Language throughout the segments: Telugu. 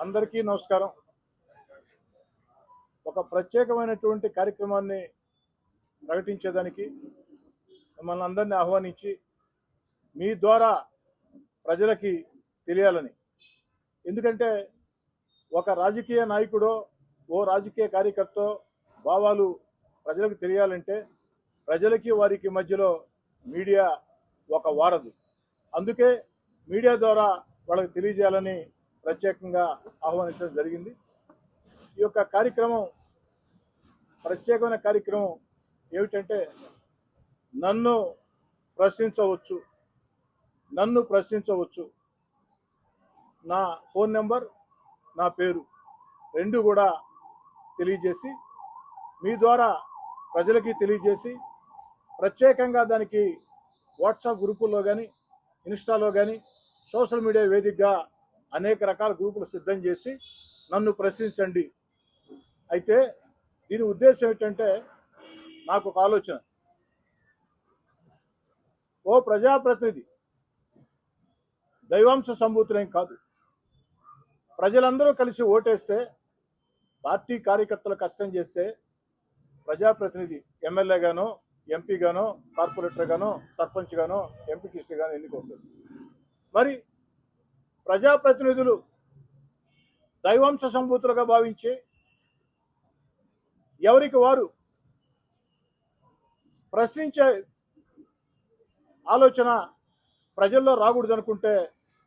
అందరికీ నమస్కారం. ఒక ప్రత్యేకమైనటువంటి కార్యక్రమాన్ని ప్రకటించేదానికి మిమ్మల్ని అందరినీ ఆహ్వానించి మీ ద్వారా ప్రజలకి తెలియాలని. ఎందుకంటే ఒక రాజకీయ నాయకుడో ఓ రాజకీయ కార్యకర్తో భావాలు ప్రజలకు తెలియాలంటే ప్రజలకి వారికి మధ్యలో మీడియా ఒక వారధి. అందుకే మీడియా ద్వారా వాళ్ళకి తెలియజేయాలని ప్రత్యేకంగా ఆహ్వానించడం జరిగింది. ఈ యొక్క కార్యక్రమం ప్రత్యేకమైన కార్యక్రమం ఏమిటంటే నన్ను ప్రశ్నించవచ్చు. నా ఫోన్ నెంబర్, నా పేరు రెండు కూడా తెలియజేసి మీ ద్వారా ప్రజలకి తెలియజేసి ప్రత్యేకంగా దానికి వాట్సాప్ గ్రూపుల్లో కానీ ఇన్స్టాలో కానీ సోషల్ మీడియా వేదికగా అనేక రకాల గ్రూపులు సిద్ధం చేసి నన్ను ప్రశ్నించండి. అయితే దీని ఉద్దేశం ఏంటంటే నాకు ఒక ఆలోచన. ఓ ప్రజాప్రతినిధి దైవాంశ సంభూతులేం కాదు. ప్రజలందరూ కలిసి ఓటేస్తే, పార్టీ కార్యకర్తలు కష్టం చేస్తే ప్రజాప్రతినిధి ఎమ్మెల్యే గానో, ఎంపీ గానో, కార్పొరేటర్ గానో, సర్పంచ్ గానో, ఎంపీటీసీ గానో ఎన్నికవుతుంది. మరి ప్రజాప్రతినిధులు దైవాంశ సంభూతులుగా భావించి ఎవరికి వారు ప్రశ్నించే ఆలోచన ప్రజల్లో రాకూడదు అనుకుంటే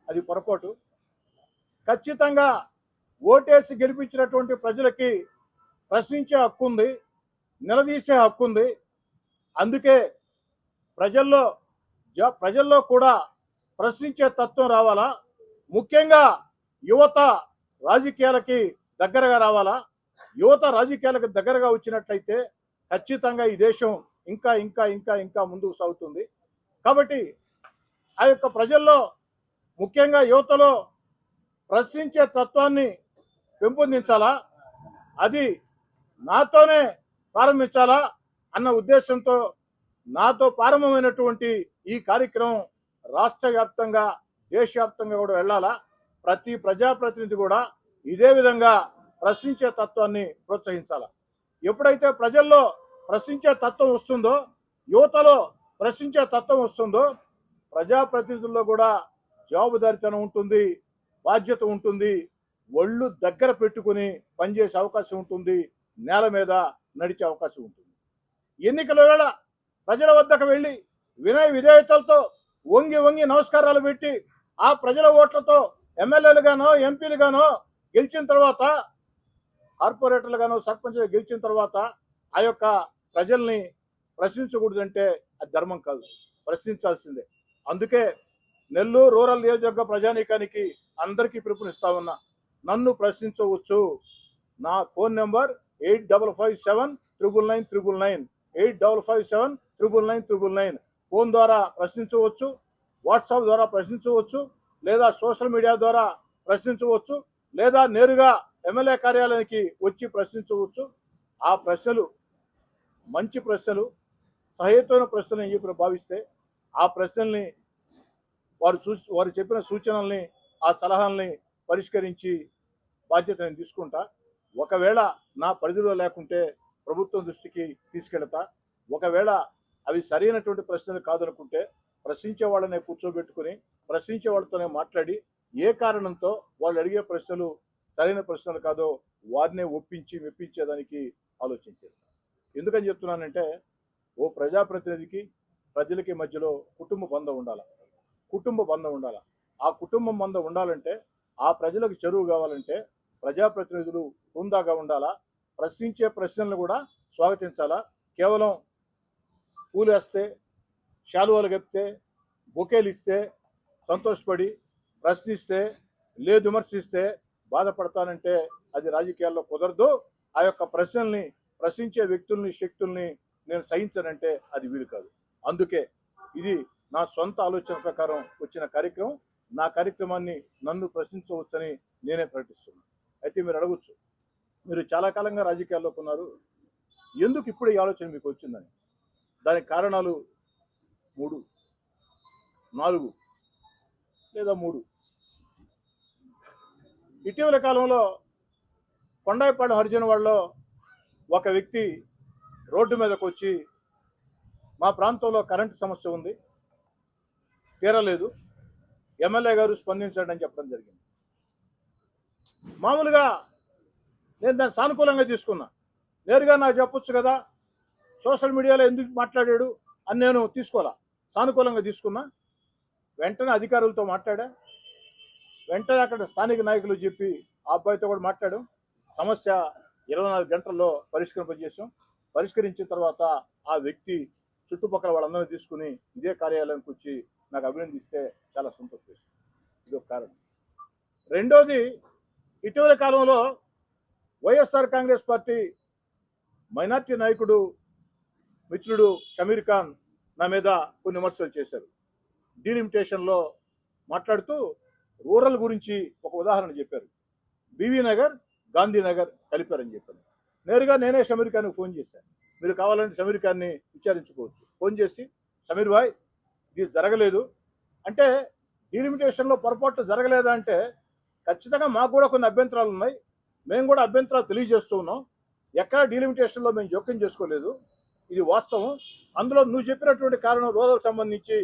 అది పొరపాటు. ఖచ్చితంగా ఓటేసి గెలిపించినటువంటి ప్రజలకి ప్రశ్నించే హక్కు ఉంది, నిలదీసే హక్కు ఉంది. అందుకే ప్రజల్లో కూడా ప్రశ్నించే తత్వం రావాలా. ముఖ్యంగా యువత రాజకీయాలకి దగ్గరగా రావాలా. యువత రాజకీయాలకు దగ్గరగా వచ్చినట్లయితే ఖచ్చితంగా ఈ దేశం ఇంకా ఇంకా ఇంకా ఇంకా ముందుకు సాగుతుంది. కాబట్టి ఆ యొక్క ప్రజల్లో ముఖ్యంగా యువతలో ప్రశ్నించే తత్వాన్ని పెంపొందించాలా, అది నాతోనే ప్రారంభించాలా అన్న ఉద్దేశంతో నాతో ప్రారంభమైనటువంటి ఈ కార్యక్రమం రాష్ట్ర వ్యాప్తంగా, దేశవ్యాప్తంగా కూడా వెళ్ళాలా. ప్రతి ప్రజాప్రతినిధి కూడా ఇదే విధంగా ప్రశ్నించే తత్వాన్ని ప్రోత్సహించాలా. ఎప్పుడైతే ప్రజల్లో ప్రశ్నించే తత్వం వస్తుందో, యువతలో ప్రశ్నించే తత్వం వస్తుందో, ప్రజాప్రతినిధుల్లో కూడా జవాబుదారీతనం ఉంటుంది, బాధ్యత ఉంటుంది, ఒళ్ళు దగ్గర పెట్టుకుని పనిచేసే అవకాశం ఉంటుంది, నేల మీద నడిచే అవకాశం ఉంటుంది. ఎన్నికల వేళ ప్రజల వద్దకు వెళ్ళి వినయ విధేయతలతో వంగి వంగి నమస్కారాలు పెట్టి ఆ ప్రజల ఓట్లతో ఎమ్మెల్యేలుగానో, ఎంపీలుగానో గెలిచిన తర్వాత, కార్పొరేటర్లుగానో, సర్పంచ్గా గెలిచిన తర్వాత ఆ యొక్క ప్రజల్ని ప్రశ్నించకూడదంటే అది ధర్మం కాదు, ప్రశ్నించాల్సిందే. అందుకే నెల్లూరు రూరల్ నియోజకవర్గ ప్రజానీకానికి అందరికీ పిలుపునిస్తా ఉన్నా, నన్ను ప్రశ్నించవచ్చు. నా ఫోన్ నెంబర్ 8557999999 8557999999. ఫోన్ ద్వారా ప్రశ్నించవచ్చు, వాట్సాప్ ద్వారా ప్రశ్నించవచ్చు, లేదా సోషల్ మీడియా ద్వారా ప్రశ్నించవచ్చు, లేదా నేరుగా ఎమ్మెల్యే కార్యాలయానికి వచ్చి ప్రశ్నించవచ్చు. ఆ ప్రశ్నలు మంచి ప్రశ్నలు, సహేతువైన ప్రశ్నలు అని చెప్పి భావిస్తే ఆ ప్రశ్నల్ని వారు చెప్పిన సూచనల్ని, ఆ సలహాలని పరిష్కరించి బాధ్యత నేను తీసుకుంటా. ఒకవేళ నా పరిధిలో లేకుంటే ప్రభుత్వం దృష్టికి తీసుకెళ్తా. ఒకవేళ అవి సరైనటువంటి ప్రశ్నలు కాదనుకుంటే ప్రశ్నించే వాళ్ళనే కూర్చోబెట్టుకుని ప్రశ్నించే వాళ్ళతోనే మాట్లాడి ఏ కారణంతో వాళ్ళు అడిగే ప్రశ్నలు సరైన ప్రశ్నలు కాదో వారినే ఒప్పించి మెప్పించేదానికి ఆలోచన చేస్తాను. ఎందుకని చెప్తున్నానంటే, ఓ ప్రజాప్రతినిధికి ప్రజలకి మధ్యలో కుటుంబ బంధం ఉండాలి. ఆ కుటుంబం బంధం ఉండాలంటే, ఆ ప్రజలకు చెరువు కావాలంటే ప్రజాప్రతినిధులు హుందాగా ఉండాలా. ప్రశ్నించే ప్రశ్నలను కూడా స్వాగతించాలా. కేవలం పూలు వేస్తే, శాలువాలు కప్పితే, బొకేలు ఇస్తే సంతోషపడి, ప్రశ్నిస్తే లేదు విమర్శిస్తే బాధపడతానంటే అది రాజకీయాల్లో కుదరదు. ఆ యొక్క ప్రశ్నల్ని, ప్రశ్నించే వ్యక్తుల్ని, శక్తుల్ని నేను సహించనంటే అది వీలు కాదు. అందుకే ఇది నా సొంత ఆలోచన ప్రకారం వచ్చిన కార్యక్రమం. నా కార్యక్రమాన్ని నన్ను ప్రశ్నించవచ్చని నేనే ప్రకటిస్తున్నాను. అయితే మీరు అడగచ్చు, మీరు చాలా కాలంగా రాజకీయాల్లోకి ఉన్నారు, ఎందుకు ఇప్పుడు ఈ ఆలోచన మీకు వచ్చిందని. దానికి కారణాలు 3, 4 లేదా 3. ఇటీవల కాలంలో కొండాయిపాడు హరిజనవాడలో ఒక వ్యక్తి రోడ్డు మీదకు వచ్చి మా ప్రాంతంలో కరెంటు సమస్య ఉంది, తీరలేదు, ఎమ్మెల్యే గారు స్పందించండి అని చెప్పడం జరిగింది. మామూలుగా నేను దాన్ని సానుకూలంగా తీసుకున్నా. నేరుగా నాకు చెప్పొచ్చు కదా, సోషల్ మీడియాలో ఎందుకు మాట్లాడాడు అని నేను తీసుకోవాలా, సానుకూలంగా తీసుకున్నా. వెంటనే అధికారులతో మాట్లాడా, వెంటనే అక్కడ స్థానిక నాయకులు చెప్పి ఆ అబ్బాయితో కూడా మాట్లాడాం. సమస్య 24 గంటల్లో పరిష్కరింపజేసాం. పరిష్కరించిన తర్వాత ఆ వ్యక్తి చుట్టుపక్కల వాళ్ళందరినీ తీసుకుని ఇదే కార్యాలయానికి వచ్చి నాకు అభినందిస్తే చాలా సంతోషం. ఇది ఒక కారణం. రెండోది, ఇటీవల కాలంలో వైఎస్ఆర్ కాంగ్రెస్ పార్టీ మైనార్టీ నాయకుడు మిత్రుడు షమీర్ ఖాన్ నా మీద కొన్ని విమర్శలు చేశారు. డీలిమిటేషన్లో మాట్లాడుతూ రూరల్ గురించి ఒక ఉదాహరణ చెప్పారు. బీవీ నగర్, గాంధీనగర్ కలిపారని చెప్పారు. నేరుగా నేనే షమీర్ ఖాన్కి ఫోన్ చేశాను. మీరు కావాలంటే షమీర్ ఖాన్ని విచారించుకోవచ్చు. ఫోన్ చేసి, షమీర్ భాయ్ ఇది జరగలేదు అంటే, డీలిమిటేషన్లో పొరపాటు జరగలేదా అంటే, ఖచ్చితంగా మాకు కూడా కొన్ని అభ్యంతరాలు ఉన్నాయి, మేము కూడా అభ్యంతరాలు తెలియజేస్తూ ఉన్నాం. ఎక్కడ డీలిమిటేషన్లో మేము జోక్యం చేసుకోలేదు, ఇది వాస్తవం. అందులో నువ్వు చెప్పినటువంటి కారణం రూరల్ సంబంధించి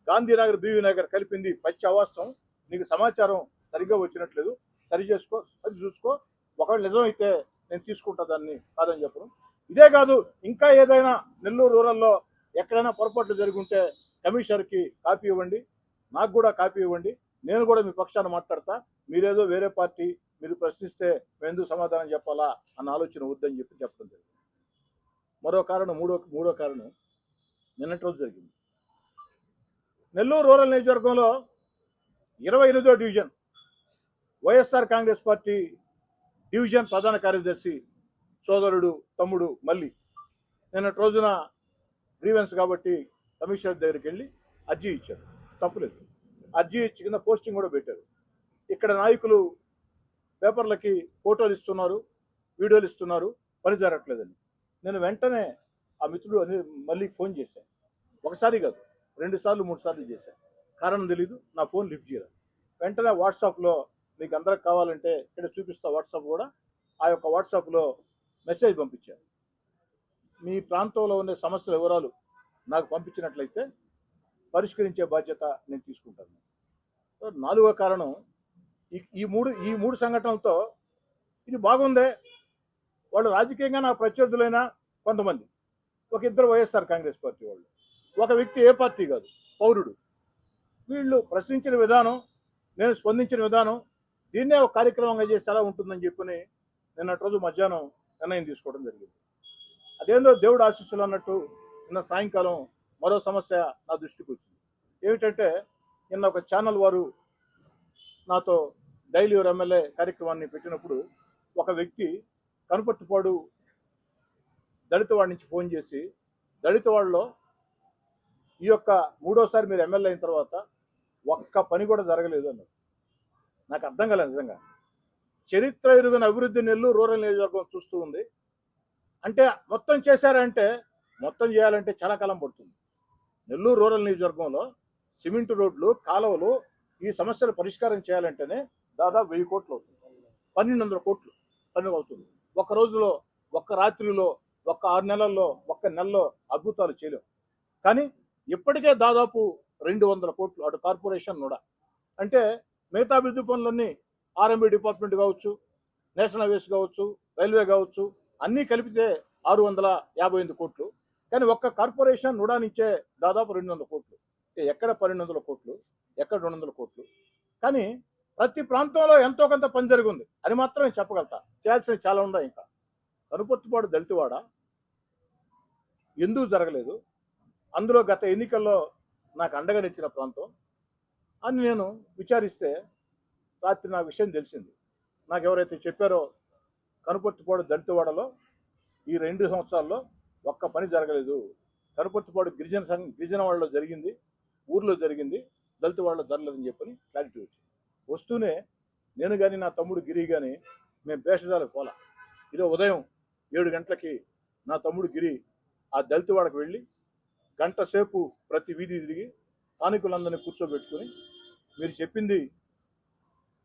గాంధీనగర్, బీవీ నగర్ కలిపింది పచ్చి అవాస్తవం. నీకు సమాచారం సరిగ్గా వచ్చినట్లేదు, సరి చూసుకో. ఒకవేళ నిజమైతే నేను తీసుకుంటా దాన్ని, కాదని చెప్పను. ఇదే కాదు, ఇంకా ఏదైనా నెల్లూరు రూరల్లో ఎక్కడైనా పొరపాట్లు జరిగి ఉంటే కమిషనర్కి కాపీ ఇవ్వండి, నాకు కూడా కాపీ ఇవ్వండి, నేను కూడా మీ పక్షాన మాట్లాడతా. మీరేదో వేరే పార్టీ, మీరు ప్రశ్నిస్తే మేము ఎందుకు సమాధానం చెప్పాలా అన్న ఆలోచన వద్దని చెప్పడం జరిగింది. మరో కారణం, మూడో కారణం నిన్నటి రోజు జరిగింది. నెల్లూరు రూరల్ నియోజకవర్గంలో 28వ division YSR Congress party division ప్రధాన కార్యదర్శి సోదరుడు తమ్ముడు మళ్ళీ నిన్నటి రోజున గ్రీవెన్స్ కాబట్టి కమిషనర్ దగ్గరికి వెళ్ళి అర్జీ ఇచ్చారు. తప్పులేదు, అర్జీ ఇచ్చి కింద పోస్టింగ్ కూడా పెట్టారు. ఇక్కడ నాయకులు పేపర్లకి ఫోటోలు ఇస్తున్నారు, వీడియోలు ఇస్తున్నారు, పని జరగట్లేదని. నేను వెంటనే ఆ మిత్రుడు మళ్ళీ ఫోన్ చేశాను. ఒకసారి కాదు, 2 సార్లు 3 సార్లు చేశాను. కారణం తెలీదు, నా ఫోన్ లిఫ్ట్ చేయలేదు. వెంటనే వాట్సాప్లో మీకు అందరికి కావాలంటే ఇక్కడ చూపిస్తా, వాట్సాప్ కూడా, ఆ యొక్క వాట్సాప్లో మెసేజ్ పంపించాను. మీ ప్రాంతంలో ఉండే సమస్యల వివరాలు నాకు పంపించినట్లయితే పరిష్కరించే బాధ్యత నేను తీసుకుంటాను. 4వ కారణం, ఈ మూడు సంఘటనలతో ఇది బాగుందే, వాళ్ళు రాజకీయంగా నాకు ప్రత్యర్థులైన కొంతమంది, ఒక ఇద్దరు వైఎస్ఆర్ కాంగ్రెస్ పార్టీ వాళ్ళు, ఒక వ్యక్తి ఏ పార్టీ కాదు, పౌరుడు, వీళ్ళు ప్రశ్నించిన విధానం, నేను స్పందించిన విధానం, దీన్నే ఒక కార్యక్రమంగా చేసి ఎలా ఉంటుందని చెప్పని నిన్నటి రోజు మధ్యాహ్నం నిర్ణయం తీసుకోవడం జరిగింది. అదేందో దేవుడు ఆశీస్సులు అన్నట్టు నిన్న సాయంకాలం మరో సమస్య నా దృష్టికి వచ్చింది. ఏమిటంటే, నిన్న ఒక ఛానల్ వారు నాతో డైలీ యువర్ ఎమ్మెల్యే కార్యక్రమాన్ని పెట్టినప్పుడు ఒక వ్యక్తి కనుపర్తిపాడు దళితవాడి నుంచి ఫోన్ చేసి, దళితవాడలో ఈ యొక్క 3వసారి మీరు ఎమ్మెల్యే అయిన తర్వాత ఒక్క పని కూడా జరగలేదు అన్నారు. నాకు అర్థం కాలేదు నిజంగా. చరిత్ర ఎరుగని అభివృద్ధి నెల్లూరు రూరల్ నియోజకవర్గం చూస్తూ ఉంది అంటే, మొత్తం చేశారంటే, మొత్తం చేయాలంటే చాలా కాలం పడుతుంది. నెల్లూరు రూరల్ నియోజకవర్గంలో సిమెంట్ రోడ్లు, కాలువలు, ఈ సమస్యలు పరిష్కారం చేయాలంటేనే దాదాపు 1000 కోట్లు అవుతుంది, 1200 కోట్లు పని అవుతుంది. ఒక రోజులో, ఒక్క రాత్రిలో, ఒక్క 6 నెలల్లో, ఒక్క నెలలో అద్భుతాలు చేయలేం. కానీ ఇప్పటికే దాదాపు 200 కోట్లు అటు కార్పొరేషన్ కూడా, అంటే మిగతా అభివృద్ధి పనులన్నీ ఆర్ఎంబీ డిపార్ట్మెంట్ కావచ్చు, నేషనల్ హైవేస్ కావచ్చు, రైల్వే కావచ్చు, అన్నీ కలిపితే 658 కోట్లు. కానీ ఒక్క కార్పొరేషన్ నుడా నుంచే దాదాపు 200 కోట్లు. ఎక్కడ 1200 కోట్లు, ఎక్కడ 200 కోట్లు. కానీ ప్రతి ప్రాంతంలో ఎంతో కొంత పని జరిగింది అని మాత్రం నేను చెప్పగలుగుతా. చేయాల్సినవి చాలా ఉన్నాయి. ఇంకా కనుపర్తిపాడు దళితవాడ ఎందుకు జరగలేదు, అందులో గత ఎన్నికల్లో నాకు అండగా నిలిచిన ప్రాంతం అని నేను విచారిస్తే రాత్రి నా విషయం తెలిసింది. నాకు ఎవరైతే చెప్పారో కనుపర్తిపాడు దళితవాడలో ఈ 2 సంవత్సరాల్లో ఒక్క పని జరగలేదు, కనుపర్తిపాడు గిరిజన వాళ్ళలో జరిగింది, ఊర్లో జరిగింది, దళితవాడలో జరగలేదని చెప్పని క్లారిటీ వచ్చింది. వస్తూనే నేను కానీ నా తమ్ముడు గిరి కానీ మేము భేషజాలకు పోలా. ఈరోజు ఉదయం 7 గంటలకి నా తమ్ముడు గిరి ఆ దళితవాడకు వెళ్ళి గంట సేపు ప్రతి వీధి తిరిగి స్థానికులందరినీ కూర్చోబెట్టుకుని, మీరు చెప్పింది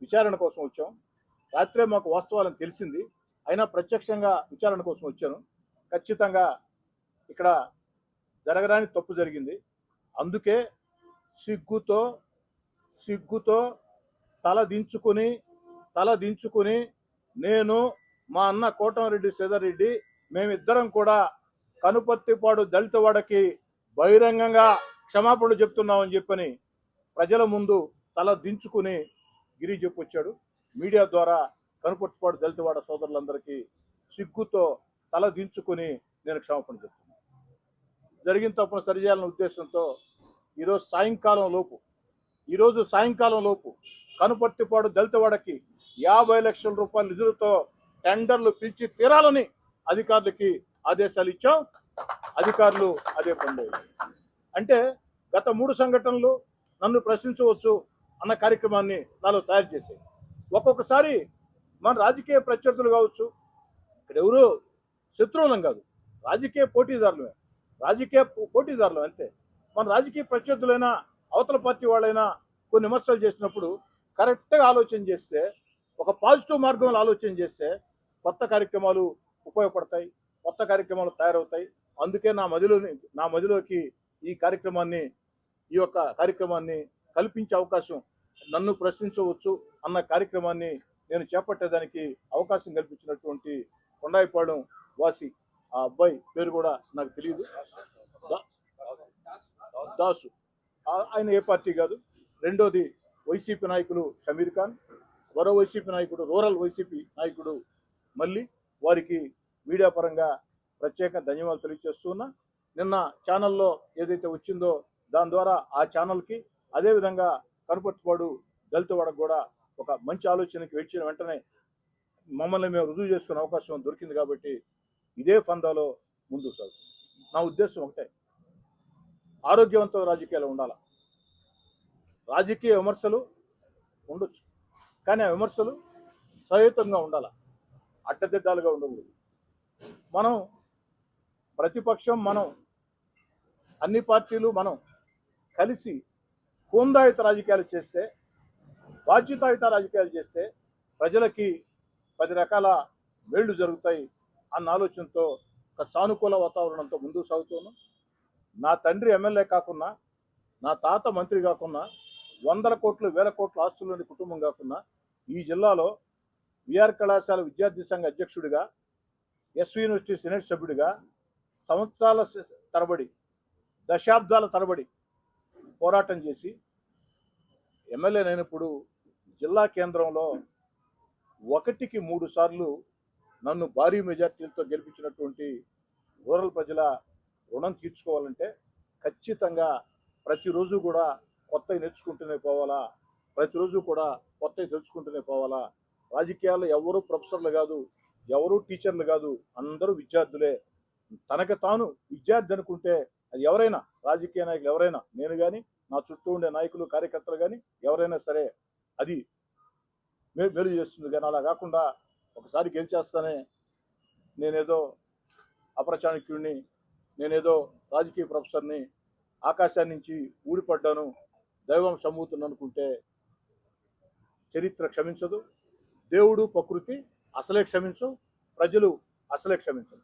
విచారణ కోసం వచ్చాం, రాత్రే మాకు వాస్తవాలను తెలిసింది. అయినా ప్రత్యక్షంగా విచారణ కోసం వచ్చాను. ఖచ్చితంగా ఇక్కడ జరగరాని తప్పు జరిగింది. అందుకే సిగ్గుతో సిగ్గుతో తల దించుకుని నేను మా అన్న కోటమిరెడ్డి శ్రీధర్రెడ్డి మేమిద్దరం కూడా కనుపర్తిపాడు దళితవాడకి బహిరంగంగా క్షమాపణలు చెప్తున్నామని చెప్పని ప్రజల ముందు తల దించుకుని గిరి చెప్పొచ్చాడు. మీడియా ద్వారా కనుపర్తిపాడు దళితవాడ సోదరులందరికీ సిగ్గుతో తల దించుకుని నేను క్షమాపణ చెప్తున్నాను. జరిగిన తప్పును సరిచేయాలనే ఉద్దేశంతో ఈరోజు సాయంకాలం లోపు కనుపర్తిపాడు దళితవాడకి 50 లక్షల రూపాయల నిధులతో టెండర్లు పిలిచి తీరాలని అధికారులకి ఆదేశాలు ఇచ్చాం. అధికారులు అదే పని. అంటే గత 3 సంఘటనలు నన్ను ప్రశ్నించవచ్చు అన్న కార్యక్రమాన్ని నాలో తయారు చేశాయి. ఒక్కొక్కసారి మన రాజకీయ ప్రత్యర్థులు కావచ్చు, ఇక్కడ ఎవరు శత్రువులం కాదు, రాజకీయ పోటీదారులు అంతే. మన రాజకీయ ప్రత్యర్థులైనా అవతల పార్టీ వాళ్ళైనా కొన్ని విమర్శలు చేసినప్పుడు కరెక్ట్గా ఆలోచన చేస్తే, ఒక పాజిటివ్ మార్గంలో ఆలోచన చేస్తే కొత్త కార్యక్రమాలు ఉపయోగపడతాయి, కొత్త కార్యక్రమాలు తయారవుతాయి. అందుకే నా మదిలోకి ఈ యొక్క కార్యక్రమాన్ని కల్పించే అవకాశం, నన్ను ప్రశ్నించవచ్చు అన్న కార్యక్రమాన్ని నేను చేపట్టేదానికి అవకాశం కల్పించినటువంటి కొండాయిపాడు వాసి ఆ అబ్బాయి పేరు కూడా నాకు తెలియదు, దాసు. ఆయన ఏ పార్టీ కాదు. రెండోది వైసీపీ నాయకులు షమీర్ ఖాన్, మరో వైసీపీ నాయకుడు, రూరల్ వైసీపీ నాయకుడు మళ్ళీ. వారికి మీడియా పరంగా ప్రత్యేక ధన్యవాదాలు తెలియజేస్తున్నా. నిన్న ఛానల్లో ఏదైతే వచ్చిందో దాని ద్వారా ఆ ఛానల్కి, అదేవిధంగా కనుపర్తిపాడు దళితవాడకు కూడా ఒక మంచి ఆలోచనకి వచ్చిన వెంటనే మమ్మల్ని మేము రుజువు చేసుకునే అవకాశం దొరికింది. కాబట్టి ఇదే ఫందాలో ముందుకు సాగుతుంది. నా ఉద్దేశం ఒకటే, ఆరోగ్యవంతమైన రాజకీయాలు ఉండాలి. రాజకీయ విమర్శలు ఉండొచ్చు, కానీ ఆ విమర్శలు సహేతుకంగా ఉండాలి, అడ్డదిడ్డాలుగా ఉండకూడదు. మనం ప్రతిపక్షం, మనం అన్ని పార్టీలు మనం కలిసి హోందాయుత రాజకీయాలు చేస్తే, బాధ్యతాయుత రాజకీయాలు చేస్తే ప్రజలకి 10 రకాల మేళ్లు జరుగుతాయి అన్న ఆలోచనతో ఒక సానుకూల వాతావరణంతో ముందుకు సాగుతున్నాం. నా తండ్రి ఎమ్మెల్యే కాకున్నా, నా తాత మంత్రి కాకున్నా, 100 కోట్లు 1000 కోట్ల ఆస్తుల్లోని కుటుంబం కాకున్నా, ఈ జిల్లాలో విఆర్ కళాశాల విద్యార్థి సంఘ అధ్యక్షుడిగా, ఎస్వి యూనివర్సిటీ సెనేట్ సభ్యుడిగా సంవత్సరాల తరబడి, దశాబ్దాల తరబడి పోరాటం చేసి ఎమ్మెల్యే అయినప్పుడు జిల్లా కేంద్రంలో 1కి 3 సార్లు నన్ను భారీ మెజార్టీలతో గెలిపించినటువంటి రూరల్ ప్రజల రుణం తీర్చుకోవాలంటే ఖచ్చితంగా ప్రతిరోజు కూడా కొత్తవి నేర్చుకుంటూనే పోవాలా, ప్రతిరోజు కూడా కొత్తవి తెలుసుకుంటూనే పోవాలా. రాజకీయాల్లో ఎవరు ప్రొఫెసర్లు కాదు, ఎవరు టీచర్లు కాదు, అందరూ విద్యార్థులే. తనకు తాను విద్యార్థి అనుకుంటే అది ఎవరైనా, రాజకీయ నాయకులు ఎవరైనా, నేను కానీ నా చుట్టూ ఉండే నాయకులు కార్యకర్తలు కానీ ఎవరైనా సరే అది మేలు చేస్తుంది. కానీ అలా కాకుండా ఒకసారి గెలిచేస్తానే నేనేదో అపరచాణక్యుడిని, నేనేదో రాజకీయ ప్రొఫెసర్ని, ఆకాశాన్ని నుంచి ఊడిపడ్డాను, దైవం సమ్మూతుని అనుకుంటే చరిత్ర క్షమించదు, దేవుడు ప్రకృతి అసలే క్షమించు, ప్రజలు అసలే క్షమించరు.